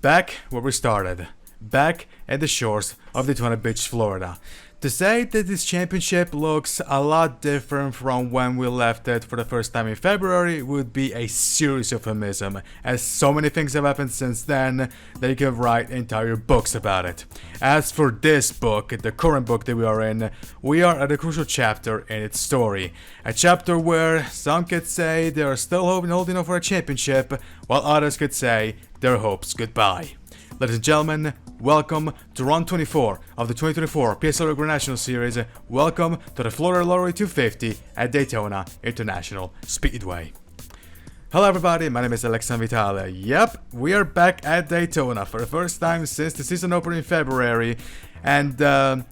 back where we started, back at the shores of Daytona Beach, Florida. To say that this championship looks a lot different from when we left it for the first time in February would be a serious euphemism, as so many things have happened since then that you can write entire books about it. As for this book, the current book that we are at a crucial chapter in its story. A chapter where some could say they are still holding on for a championship, while others could say their hopes goodbye. Ladies and gentlemen, welcome to round 24 of the 2024 PSRLA Grand National Series. Welcome to the Florida Lottery 250 at Daytona International Speedway. Hello everybody, my name is Alexandre Vitale. Yep, we are back at Daytona for the first time since the season opened in February. And to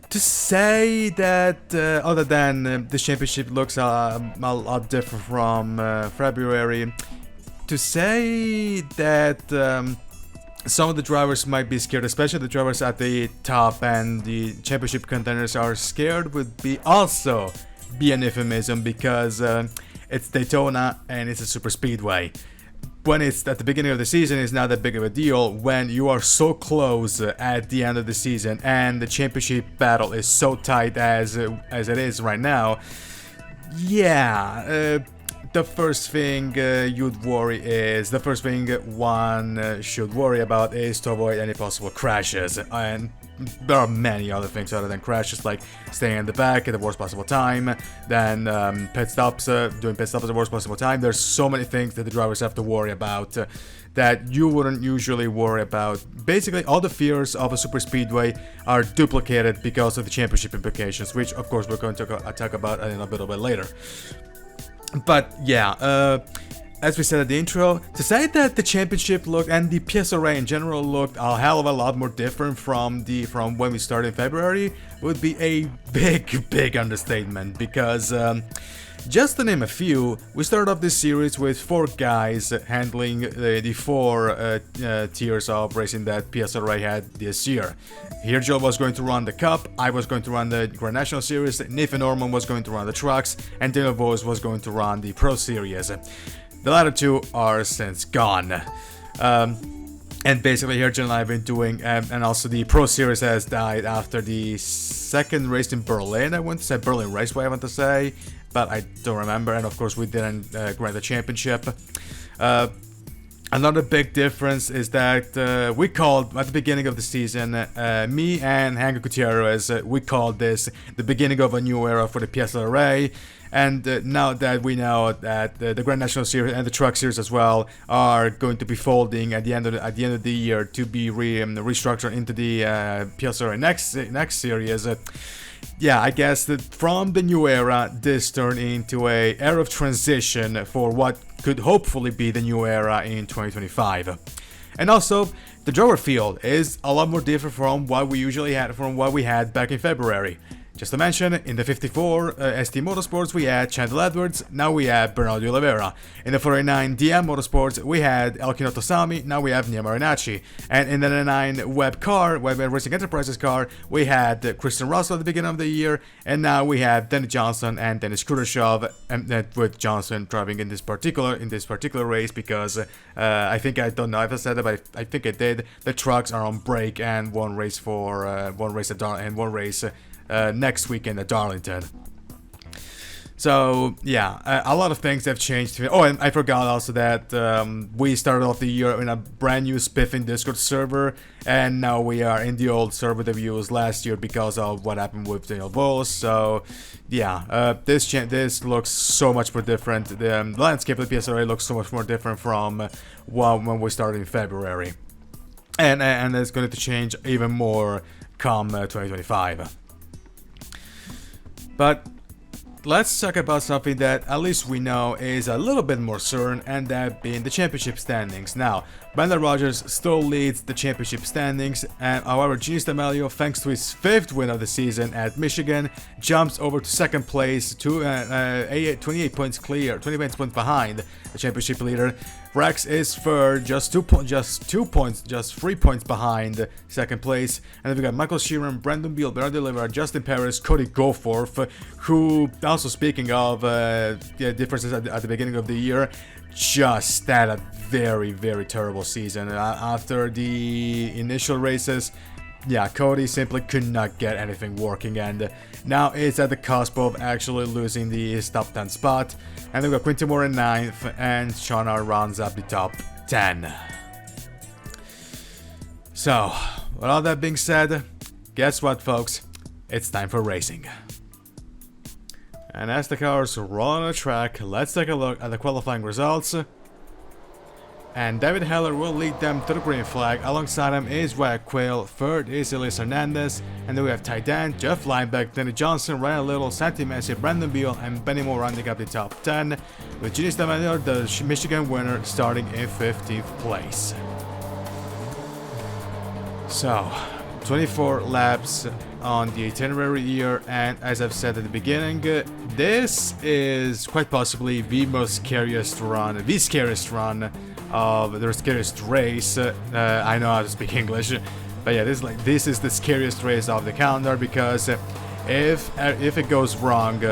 say that other than the championship looks a lot different from February, to say that some of the drivers might be scared, especially the drivers at the top and the championship contenders are scared, would be an euphemism, because it's Daytona and it's a super speedway. When it's at the beginning of the season, it's not that big of a deal. When you are so close at the end of the season and the championship battle is so tight as it is right now, yeah, the first thing one should worry about is to avoid any possible crashes. And there are many other things other than crashes, like staying in the back at the worst possible time, then doing pit stops at the worst possible time. There's so many things that the drivers have to worry about that you wouldn't usually worry about. Basically, all the fears of a super speedway are duplicated because of the championship implications, which of course we're going to talk about in a little bit later. But yeah, as we said at the intro, to say that the championship looked and the PSRLA in general looked a hell of a lot more different from when we started in February would be a big understatement, because just to name a few, we started off this series with 4 guys handling the 4 tiers of racing that PSRLA had this year. Here Joe was going to run the Cup, I was going to run the Grand National Series, Nathan Norman was going to run the trucks, and Daniel Vos was going to run the Pro Series. The latter 2 are since gone. And basically here John and I have been doing, and also the Pro Series has died after the second race in Berlin, I want to say Berlin Raceway, I want to say, but I don't remember, and of course we didn't grant the championship. Another big difference is that we called, at the beginning of the season, me and Hank Gutierrez, we called this the beginning of a new era for the PSRLA. And now that we know that the Grand National Series and the Truck Series as well are going to be folding at the end of the year to be restructured into the PSRLA next series, yeah, I guess that from the new era, this turned into a era of transition for what could hopefully be the new era in 2025. And also, the driver field is a lot more different from what we had back in February. Just to mention, in the 54 ST Motorsports we had Chandler Edwards, now we have Bernardo Oliveira. In the 49 DM Motorsports we had Elkin Otosami, now we have Nia Marinacci. And in the 99 Web Racing Enterprises car, we had Christian Russell at the beginning of the year, and now we have Denny Johnson and Dennis Kudashov, with Johnson driving in this particular race, because I think, I don't know if I said it, but I think I did. The trucks are on break, and one race next weekend at Darlington. So yeah, a lot of things have changed. Oh, and I forgot also that we started off the year in a brand new spiffing Discord server, and now we are in the old server that we used last year because of what happened with Daniel Vos. So yeah, this looks so much more different. The landscape of the PSRLA looks so much more different from when we started in February, and it's going to change even more come 2025. But let's talk about something that at least we know is a little bit more certain, and that being the championship standings. Now, Brandon Rogers still leads the championship standings, and however, Genius D'Amelio, thanks to his 5th win of the season at Michigan, jumps over to 2nd place to 28 points clear, 20 points behind the championship leader. Rex is third, just 3 points behind second place. And then we got Michael Sheeran, Brandon Beal, Bernard Oliveira, Justin Paris, Cody Goforth, who, also speaking of differences at the beginning of the year, just had a very, very terrible season. After the initial races, yeah, Cody simply could not get anything working, and now it's at the cusp of actually losing his top 10 spot. And then we got Quinty Moore in 9th, and Shauna rounds up the top 10. So, with all that being said, guess what, folks? It's time for racing. And as the cars roll on the track, let's take a look at the qualifying results. And David Heller will lead them to the green flag. Alongside him is Wyatt Quill, third is Elise Hernandez, and then we have Ty Dan, Jeff Lineback, Danny Johnson, Ryan Little, Santi Messi, Brandon Beal, and Benny Moore rounding up the top 10, with Ginny Stamaner, the Michigan winner, starting in 15th place. So, 24 laps on the itinerary here, and as I've said at the beginning, this is quite possibly the scariest run of the scariest race. I know how to speak English, but yeah, this is the scariest race of the calendar, because if it goes wrong,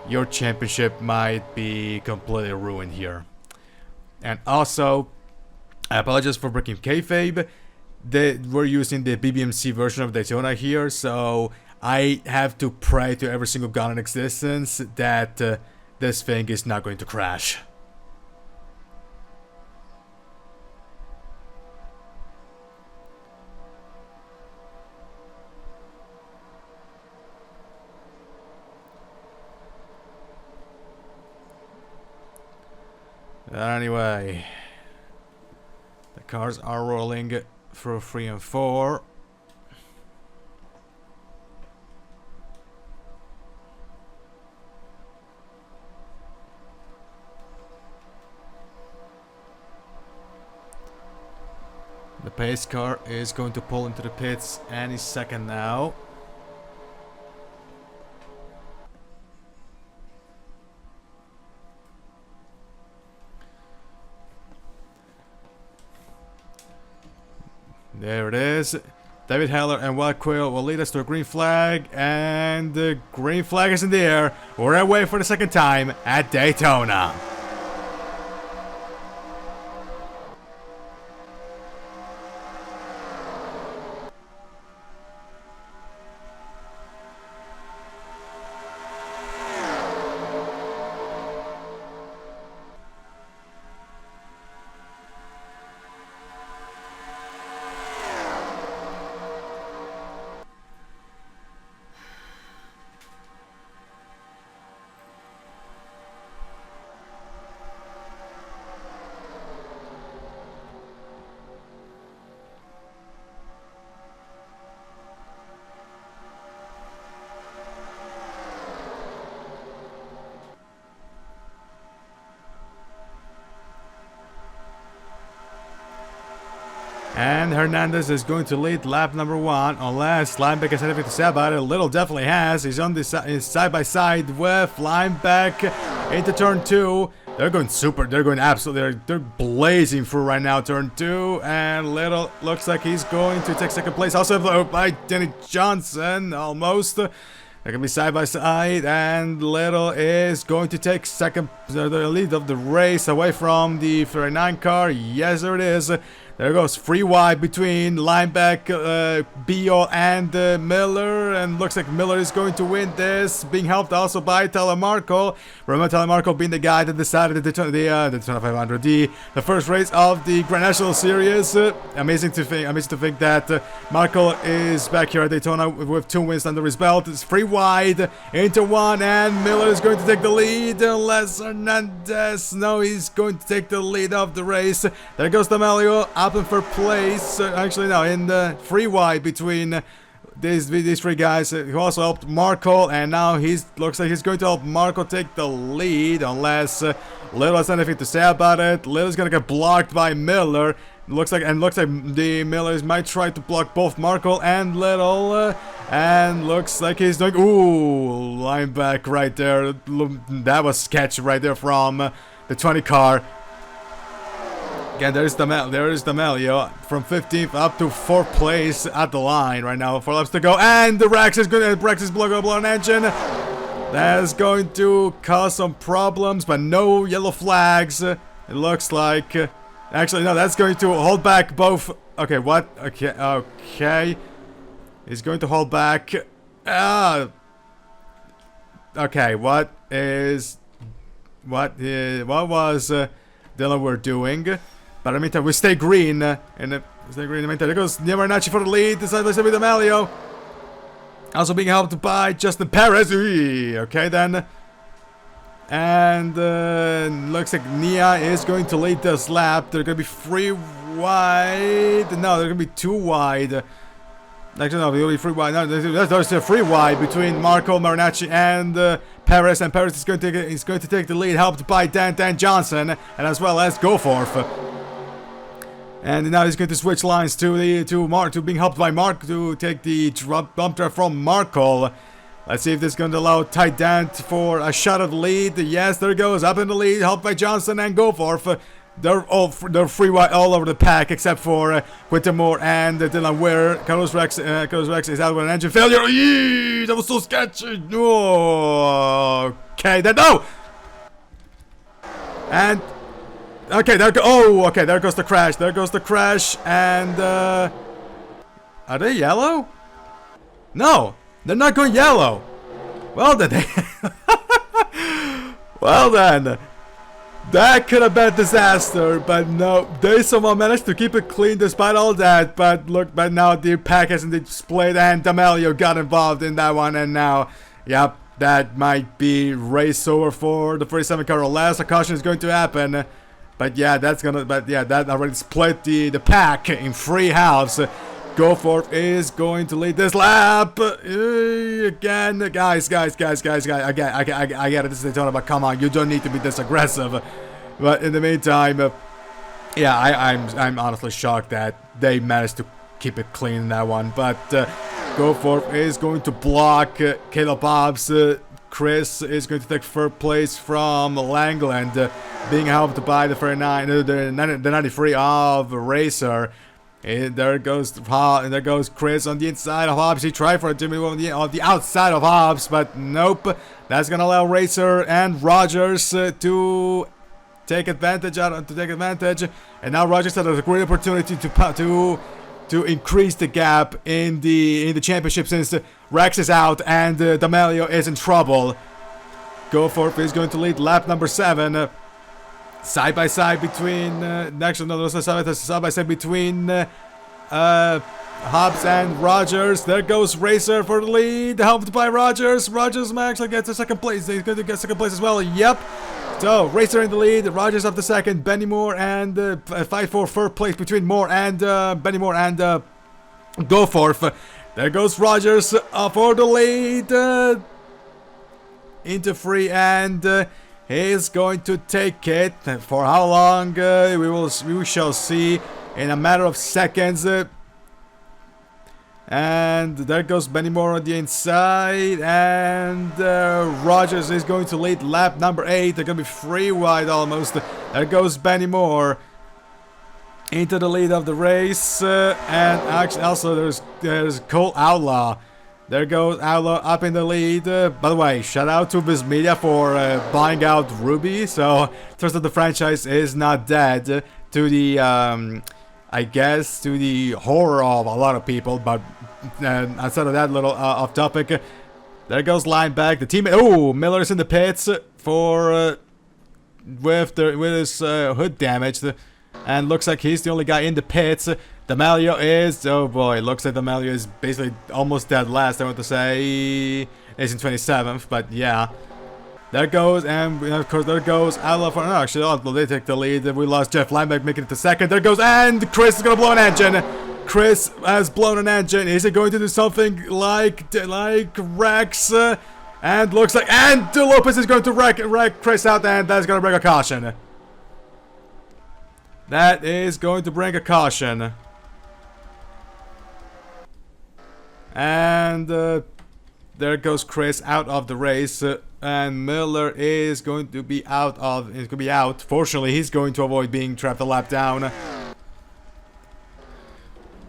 your championship might be completely ruined here. And also, I apologize for breaking kayfabe. We're using the BBMC version of Daytona here, so I have to pray to every single god in existence that this thing is not going to crash. Anyway, the cars are rolling through 3 and 4. The pace car is going to pull into the pits any second now. There it is. David Heller and Wyatt Quill will lead us to a green flag, and the green flag is in the air. We're away for the second time at Daytona. And Hernandez is going to lead lap number 1, unless Lineback has anything to say about it. Little definitely has. He's on this side by side with Lineback into turn 2. They're going super. They're going absolutely. They're blazing through right now. Turn 2, and Little looks like he's going to take second place. Also by Danny Johnson, almost. They're going to be side by side, and Little is going to take the lead of the race away from the 39 car. Yes, there it is. There goes 3 wide between Lineback, Beal, and Miller, and looks like Miller is going to win this, being helped also by Telemarco. Remember, Telemarco being the guy that decided the Daytona 500, the first race of the Grand National Series. Amazing to think that Marco is back here at Daytona with 2 wins under his belt. It's 3 wide into 1, and Miller is going to take the lead. Unless Hernandez, no, he's going to take the lead of the race. There goes D'Amelio up in third place. Actually, no, in the 3 wide between these 3 guys who also helped Marco, and now looks like he's going to help Marco take the lead, unless Little has anything to say about it. Little's gonna get blocked by Miller. Looks like the Millers might try to block both Marco and Little, and looks like he's doing. Ooh, Lineback right there. That was sketch right there from the 20 car. Again, there is D'Amelio from 15th up to 4th place at the line right now. 4 laps to go, and the Rex is good. Rex is blowing an engine. That's going to cause some problems, but no yellow flags. It looks like. Actually, no, that's going to hold back both. Okay, what? Okay. He's going to hold back. Okay, what was Dylan were doing? But in the meantime, we stay green. In the meantime, there goes Marinacci for the lead. Decided to be D'Amelio. Also being helped by Justin Perez. Okay, then. And looks like Nia is going to lead this lap. They're going to be 3 wide. No, they're going to be 2 wide. Actually, no, they're only 3 wide. No, there's 3 wide between Marco, Marinacci, and Perez. And Perez is going to take the lead, helped by Dan Johnson, and as well as Goforth. And now he's going to switch lines to being helped by Mark to take the bump drive from Marco. Let's see if this is going to allow Tight Dan for a shot at the lead. Yes, there it goes, up in the lead, helped by Johnson and Goforth. They're 3 wide all over the pack, except for Whittemore and Dylan Ware. Carlos Rex is out with an engine failure. Yee, that was so sketchy. Oh, okay, then no. And okay, there goes the crash. There goes the crash. And are they yellow? No, they're not going yellow. Well then, well then. That could have been a disaster, but no, they somehow managed to keep it clean despite all that. But look, but now the pack hasn't displayed, and D'Amelio got involved in that one, and now, yep, that might be race over for the 47 car. Last caution is going to happen, but yeah, that already split the pack in 3 halves. Goforth is going to lead this lap again, guys. I get it. This is Daytona, but come on, you don't need to be this aggressive. But in the meantime, yeah, I'm honestly shocked that they managed to keep it clean in that one. But Goforth is going to block Caleb Hobbs. Chris is going to take 3rd place from Langland, being helped by the 93 of Racer. And there goes Chris on the inside of Hobbs. He tried for a Jimmy on the outside of Hobbs, but nope. That's gonna allow Racer and Rogers to take advantage. And now Rogers has a great opportunity to increase the gap in the championship, since Rex is out and D'Amelio is in trouble. Goforth is going to lead lap number 7. Side by side between Hobbs and Rogers. There goes Racer for the lead, helped by Rogers. Rogers actually gets a 2nd place. He's going to get 2nd place as well. Yep. So Racer in the lead, Rogers up the 2nd, Benny Moore and fight for 3rd place between Moore and Benny Moore and Goforth. There goes Rogers for the lead into 3, and he's going to take it. For how long? We shall see in a matter of seconds. And there goes Benny Moore on the inside, and Rogers is going to lead lap number 8. They're going to be 3 wide almost. There goes Benny Moore into the lead of the race, and actually also there's Cole Outlaw. There goes Outlaw up in the lead. By the way, shout out to Viz Media for buying out Ruby. So, turns out the franchise is not dead, to the, I guess, to the horror of a lot of people. But outside of that little off topic, there goes Lineback. The teammate, oh, Miller's in the pits for with his hood damaged, and looks like he's the only guy in the pits. D'Amelio is, oh boy, looks like D'Amelio is basically almost dead last, I want to say. He's in 27th, but yeah. There goes, and of course there goes Outlaw for, no, actually, Outlaw, they take the lead. We lost Jeff Lineback making it to 2nd. There goes, and Chris is going to blow an engine. Chris has blown an engine. Is he going to do something like Rex? And looks like, and Lopez is going to wreck Chris out, and that's going to bring a caution. That is going to bring a caution. And there goes Chris out of the race. and Miller is going to be out of. He's going to be out. Fortunately, he's going to avoid being trapped a lap down.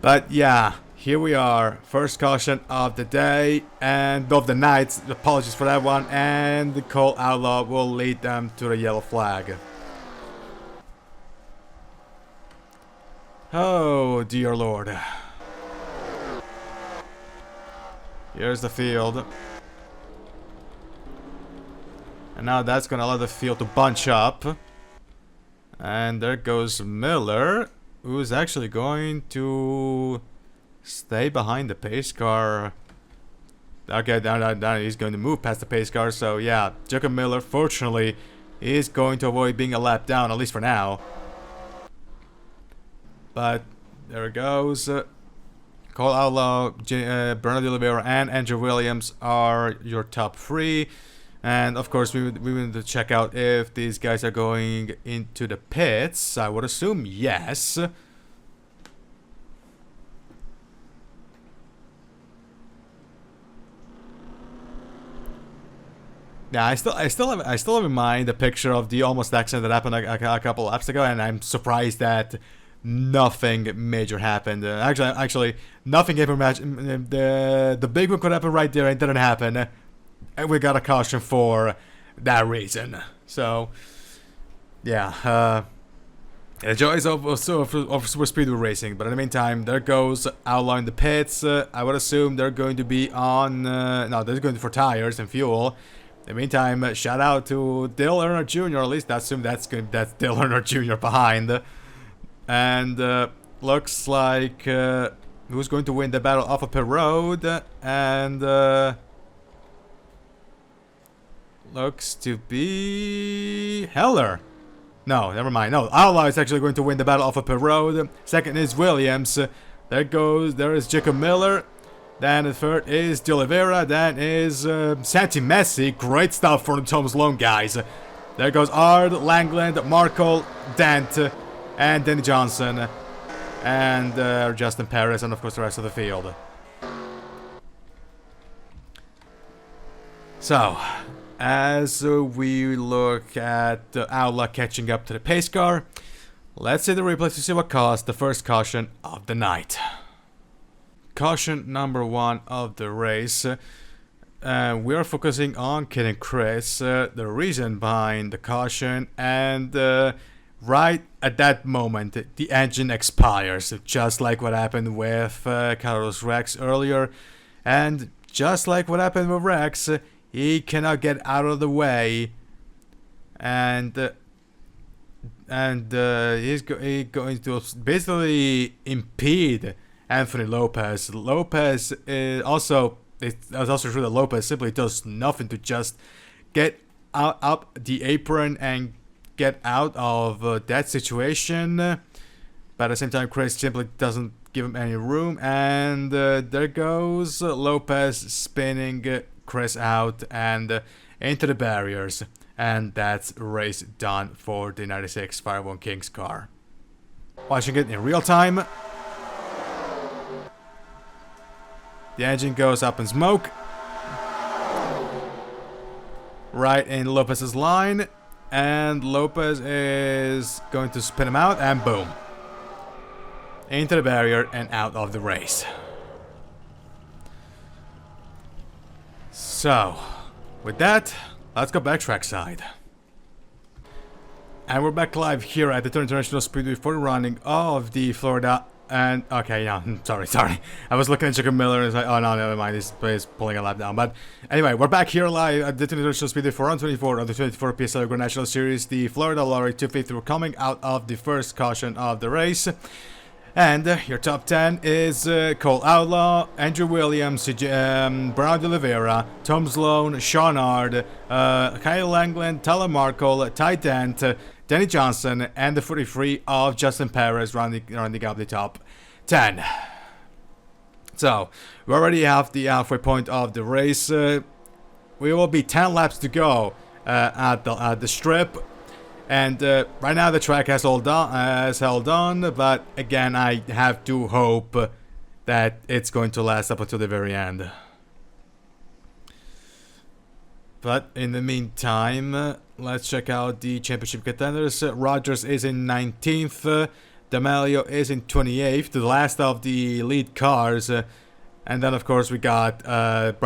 But yeah, here we are. First caution of the day and of the night. Apologies for that one. And the Cole Outlaw will lead them to the yellow flag. Oh dear Lord. Here's the field. And now that's gonna allow the field to bunch up. And there goes Miller, who's actually going to stay behind the pace car. Okay, now he's going to move past the pace car. So yeah, Jacob Miller, fortunately, is going to avoid being a lap down, at least for now. But there it goes. Cole Outlaw, Bernardo Oliveira, and Andrew Williams are your top three. And of course, we need to check out if these guys are going into the pits. I would assume yes. Yeah, I still have in mind the picture of the almost accident that happened a couple laps ago, and I'm surprised that nothing major happened. Actually, nothing happened. The big one could happen right there, and it didn't happen. And we got a caution for that reason. So, yeah, the joys of super speedway racing. But in the meantime, there goes Outlaw in the pits. I would assume they're going to be on. No, they're going for tires and fuel. In the meantime, shout out to Dale Earnhardt Jr. At least I assume that's Dale Earnhardt Jr. behind. And looks like who's going to win the battle off of pit road, and looks to be Heller. No, never mind. No, Outlaw is actually going to win the battle off of pit road. Second is Williams. There is Jacob Miller. Then the third is De Oliveira. Then is Santi Messi. Great stuff from the Thomas Lone guys. There goes Ard, Langland, Markle, Dent, and Denny Johnson, and Justin Perez, and of course the rest of the field. So, as we look at the Outlaw catching up to the pace car, let's see the replay to see what caused the first caution of the night. Caution number 1 of the race. We are focusing on Kid and Chris, the reason behind the caution, and right at that moment, the engine expires, just like what happened with Carlos Rex earlier, and just like what happened with Rex, he cannot get out of the way, and he's going to basically impede Anthony Lopez. Lopez is also, it's also true that Lopez simply does nothing to just get out up the apron and get out of that situation, but at the same time Chris simply doesn't give him any room, and there goes Lopez spinning Chris out and into the barriers, and that's race done for the 96 Fire1 Kings car. Watching it in real time, the engine goes up in smoke right in Lopez's line, and Lopez is going to spin him out, and boom, into the barrier and out of the race. So, with that, let's go back trackside. And we're back live here at the Daytona International Speedway for the running of the Florida. And okay, yeah, sorry. I was looking at Jacob Miller and it's like, oh no, never mind, he's pulling a lap down. But anyway, we're back here live at the International Speedway for round 24 of the 24 PSRLA Grand National Series. The Florida Lottery 250 were coming out of the first caution of the race. And your top 10 is Cole Outlaw, Andrew Williams, Bernardo Oliveira, Tom Sloan, Sean Ard, Kyle Langland, Tyler Markle, Ty Dent, Denny Johnson, and the 43 of Justin Perez rounding up the top 10. So, we already have the halfway point of the race. We will be 10 laps to go at the strip. And right now the track has held on, but again I have to hope that it's going to last up until the very end. But in the meantime, let's check out the championship contenders. Rogers is in 19th. D'Amelio is in 28th, the last of the lead cars. And then, of course, we got Carlos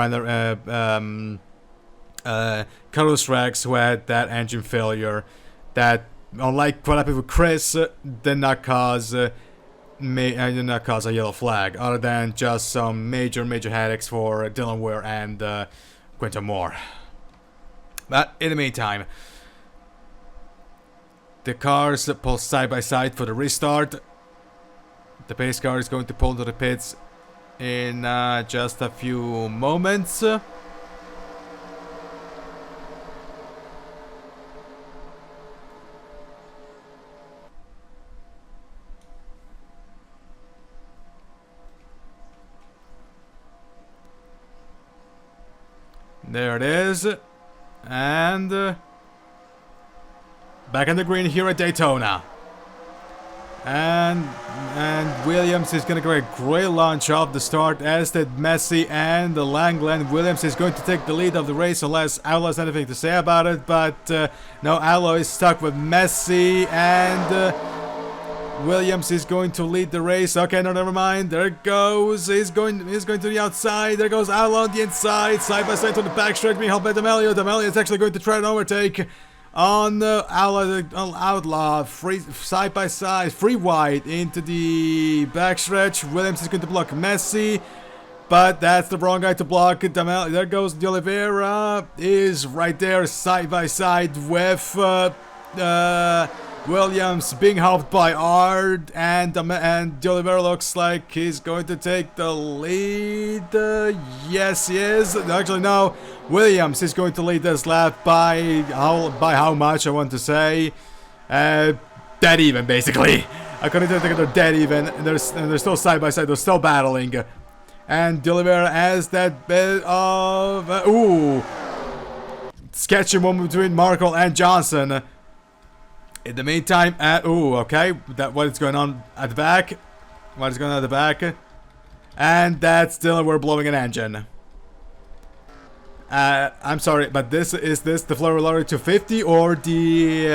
Rex, who had that engine failure that, unlike what happened with Chris, did not cause a yellow flag, other than just some major headaches for Dylan Weir and Quinton Moore. But in the meantime, the cars pull side by side for the restart. The pace car is going to pull to the pits in just a few moments. There it is. And back in the green here at Daytona. And Williams is going to get a great launch off the start, as did Messi and Langland. Williams is going to take the lead of the race unless Allo has anything to say about it. But no, Allo is stuck with Messi, and Williams is going to lead the race. Okay, no, never mind. There it goes. He's going to the outside. There goes Allo on the inside, side by side to the backstretch, being helped by D'Amelio. D'Amelio is actually going to try an overtake on Outlaw, side by side, free wide into the backstretch. Williams is going to block Messi, but that's the wrong guy to block. D'Amelio, there goes De Oliveira, is right there side by side with Williams, being helped by Ard, and De Oliveira looks like he's going to take the lead. Yes, he is. Actually, no. Williams is going to lead this lap by how much, I want to say. Dead even, basically. According to they're dead even. And they're still side by side. They're still battling. And De Oliveira has that bit of sketchy moment between Markle and Johnson. In the meantime, okay, what is going on at the back? What is going on at the back? And that's still we're blowing an engine. I'm sorry, but is this the Florida Lottery 250 or the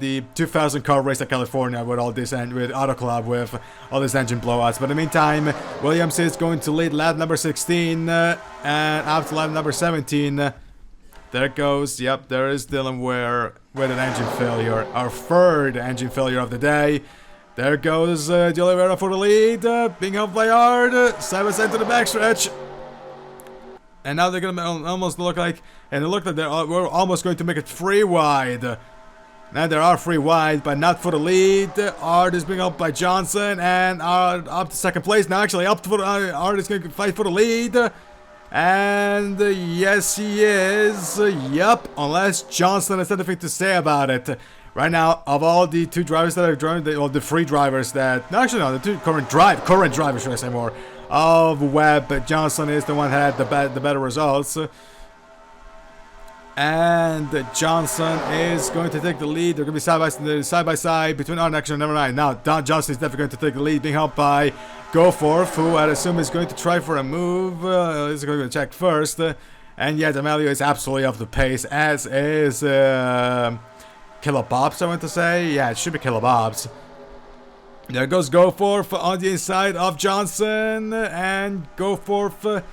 the 2000 car race at California with all this and with Auto Club with all this engine blowouts? But in the meantime, Williams is going to lead lap number 16 and after lap number 17. There it goes. Yep, there is Dylan Weir with an engine failure. Our third engine failure of the day. There goes De Oliveira for the lead. Being helped by Ard. Side by side to the backstretch. And now they're going to almost look like... And it looked like we're almost going to make it free wide. Now they are free wide, but not for the lead. Ard is being helped by Johnson. And Ard up to second place. Now actually up to Ard is going to fight for the lead. And yes, he is. Yup, unless Johnson has anything to say about it. Right now, of all the two drivers that are driving, or the three drivers that... No, actually, no, the two current drivers, should I say more, of Webb, Johnson is the one that had the better results. And Johnson is going to take the lead. They're going to be side by side between... Oh, actually, never mind. Now, Don Johnson is definitely going to take the lead, being helped by Goforth, who I'd assume is going to try for a move. He's going to check first. And yeah, D'Amelio is absolutely off the pace, as is Kilobobs, I want to say. Yeah, it should be Kilobobs. There goes Goforth on the inside of Johnson. And Goforth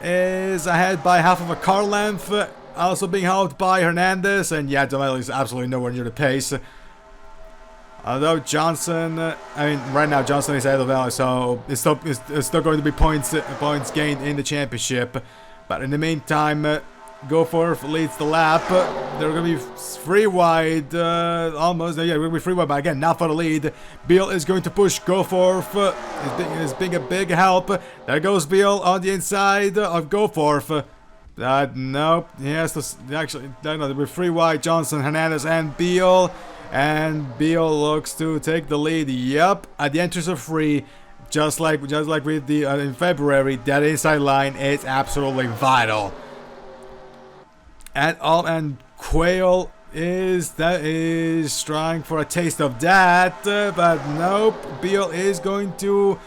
is ahead by half of a car length. Also being helped by Hernandez. And yeah, D'Amelio is absolutely nowhere near the pace. Although Johnson, right now Johnson is ahead of Valley, so it's still going to be points gained in the championship. But in the meantime, Goforth leads the lap. They're going to be free wide, almost. Yeah, we're going to be free wide, but again, not for the lead. Beal is going to push Goforth. Is being a big help. There goes Beal on the inside of Goforth. Nope. He has to actually. No, they'll be free wide. Johnson, Hernandez, and Beal. And Beal looks to take the lead. Yep, at the entrance of free, just like with the in February, that inside line is absolutely vital. And Quayle is trying for a taste of that, but nope. Beal is going to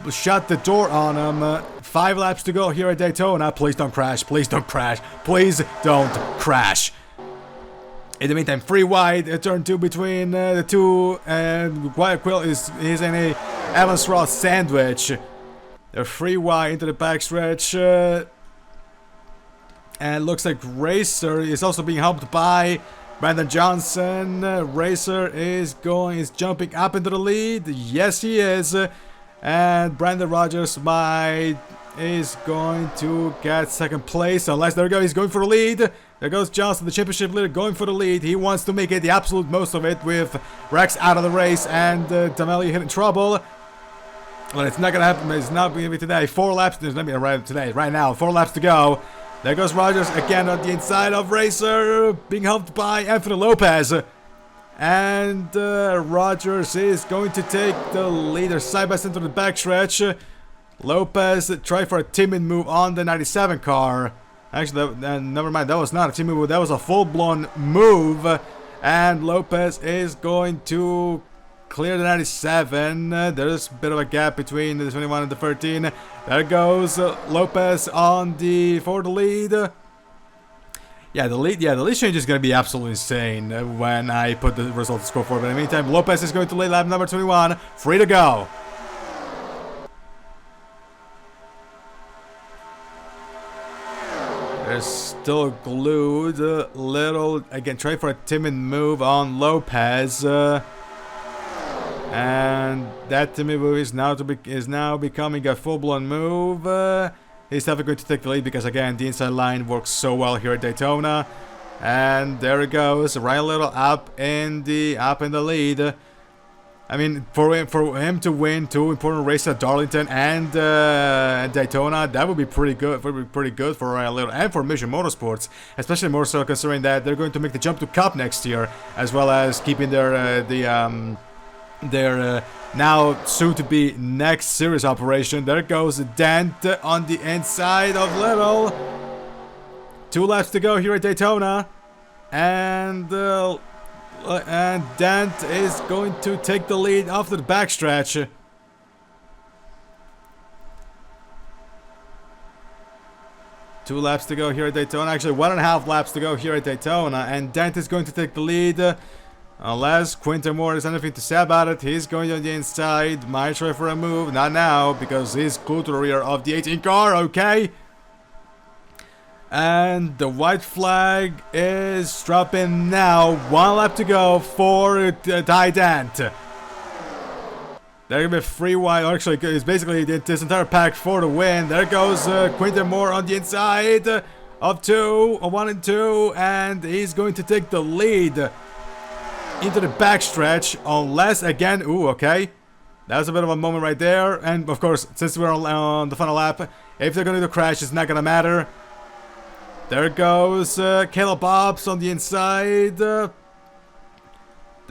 shut the door on him 5 laps to go here at Daytona. Please don't crash. Please don't crash. Please don't crash. In the meantime, free wide, turn 2 between the two, and Wyatt Quill is in a Evans Ross sandwich. They're free wide into the backstretch, and looks like Racer is also being helped by Brandon Johnson. Racer is jumping up into the lead. Yes, he is, and Brandon Rogers is going to get second place, unless there we go, he's going for the lead. There goes Johnson, the championship leader, going for the lead. He wants to make it the absolute most of it with Rex out of the race and D'Amelio hitting trouble. Well, it's not going to happen. It's not going to be today. 4 laps. There's not going to be today. Right now, 4 laps to go. There goes Rogers again on the inside of Racer, being helped by Anthony Lopez. And Rogers is going to take the leader side by side to the backstretch. Lopez tried for a timid move on the 97 car. Actually, never mind, that was not a team move, that was a full-blown move. And Lopez is going to clear the 97. There's a bit of a gap between the 21 and the 13. There goes Lopez for the lead. Yeah, the lead change is going to be absolutely insane when I put the result to score for. But in the meantime, Lopez is going to lead lap number 21. Free to go. They're still glued. Little again, trying for a timid move on Lopez, and that timid move is now becoming a full-blown move. He's never going to take the lead because again, the inside line works so well here at Daytona, and there it goes. Ryan Little up in the lead. I mean, for him to win 2 important races at Darlington and Daytona, that would be pretty good. For Ryan Little and for Mission Motorsports, especially more so considering that they're going to make the jump to Cup next year, as well as keeping their now soon-to-be next series operation. There goes Dent on the inside of Little. 2 laps to go here at Daytona, and Dent is going to take the lead off the backstretch. Two laps to go here at Daytona. Actually, 1.5 laps to go here at Daytona. And Dent is going to take the lead. Unless Quinton Moore has anything to say about it. He's going on the inside. Might try for a move. Not now, because he's glued to the rear of the 18 car. Okay. And the white flag is dropping now. 1 lap to go for Ty Dent. They're going to be free wide. Actually, it's basically this entire pack for the win. There goes Quinton Moore on the inside of 1 and 2. And he's going to take the lead into the backstretch. Unless, again, okay. That was a bit of a moment right there. And, of course, since we're on the final lap, if they're going to do crash, it's not going to matter. There goes Caleb Hobbs on the inside. They're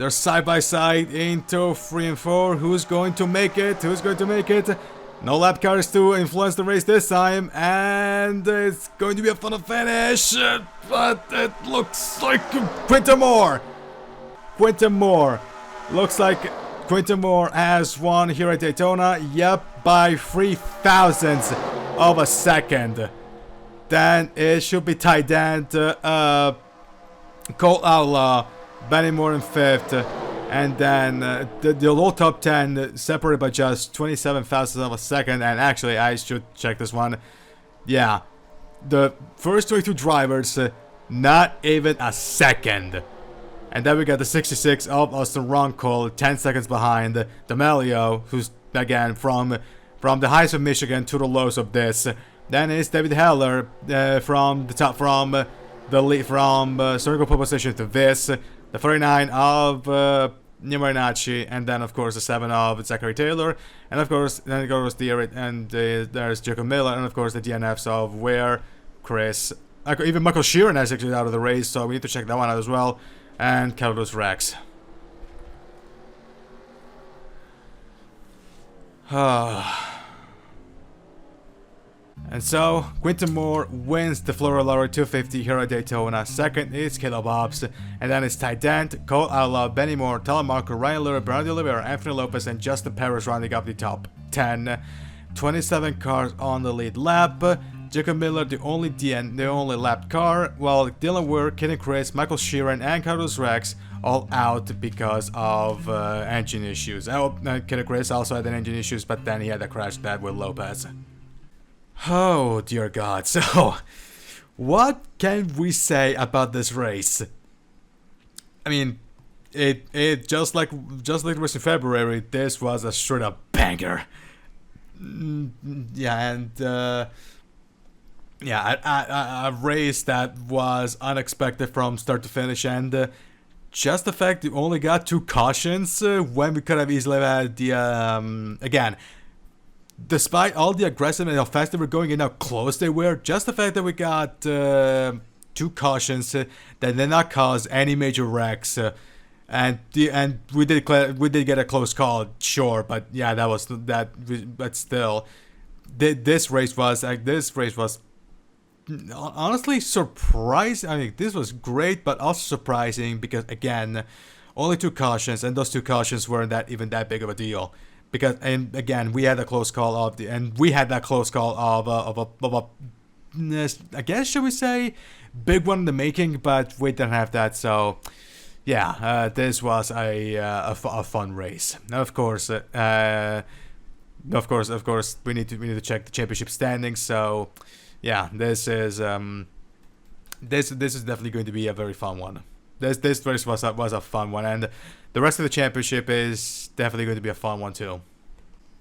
side by side into 3 and 4. Who's going to make it? Who's going to make it? No lap cars to influence the race this time. And it's going to be a fun finish. But it looks like Quinton Moore. Looks like Quinton Moore has won here at Daytona. Yep, by 0.003 of a second. Then it should be Ty Dent, Cole Outlaw, Benny Moore in 5th, and then the low top 10 separated by just 27 thousandths of a second. And actually, I should check this one. Yeah, the first 22 drivers, not even a second. And then we got the 66 of Austin Ronco, 10 seconds behind D'Amelio, who's again from the highs of Michigan to the lows of this. Then it's David Heller from the top, from the lead, from circle pole position to this. The 49 of Marinacci, and then of course the 7 of Zachary Taylor, and of course then it goes there's Jacob Miller, and of course the DNFs of Ware, Chris, even Michael Sheeran has actually out of the race, so we need to check that one out as well, and Carlos Rex. And so, Quinton Moore wins the Florida Lottery 250 here at Daytona. Second is Caleb Hobbs, and then it's Ty Dent, Cole Outlaw, Benny Moore, Telemarco, Ryan Lura, Bernardo Oliveira, Anthony Lopez, and Justin Perez rounding up the top 10. 27 cars on the lead lap. Jacob Miller, the only lapped car, while Dylan Weir, Kenny Chris, Michael Sheeran, and Carlos Rex all out because of engine issues. Kenny Chris also had engine issues, but then he had a crash that with Lopez. Oh dear God! So, what can we say about this race? I mean, it just like it was in February. This was a straight up banger. Yeah, and a race that was unexpected from start to finish, and just the fact we only got 2 cautions when we could have easily had the again. Despite all the aggressive and how fast they were going and how close they were, just the fact that we got 2 cautions that did not cause any major wrecks, and we did get a close call, sure, but yeah, but still, this race was honestly surprising. I mean, this was great, but also surprising because again, only 2 cautions, and those 2 cautions weren't even that big of a deal. Because, and again, we had a close call of a I guess, should we say, big one in the making, but we didn't have that. So yeah, this was a fun race. Now, of course, we need to check the championship standings. So yeah, this is definitely going to be a very fun one. This race was a fun one, and the rest of the championship is definitely going to be a fun one too.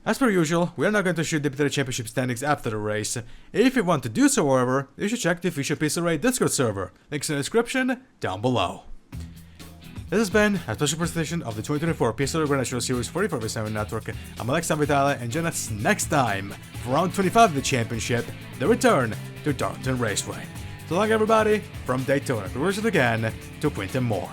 As per usual, we are not going to shoot the championship standings after the race. If you want to do so, however, you should check the official PSRLA Discord server. Links in the description down below. This has been a special presentation of the 2024 PSRLA Grand National Series 44/7 Network. I'm Alex Vitale, and join us next time for round 25 of the championship, the return to Darlington Raceway. So long, everybody, from Daytona, to again to Quinton Moore.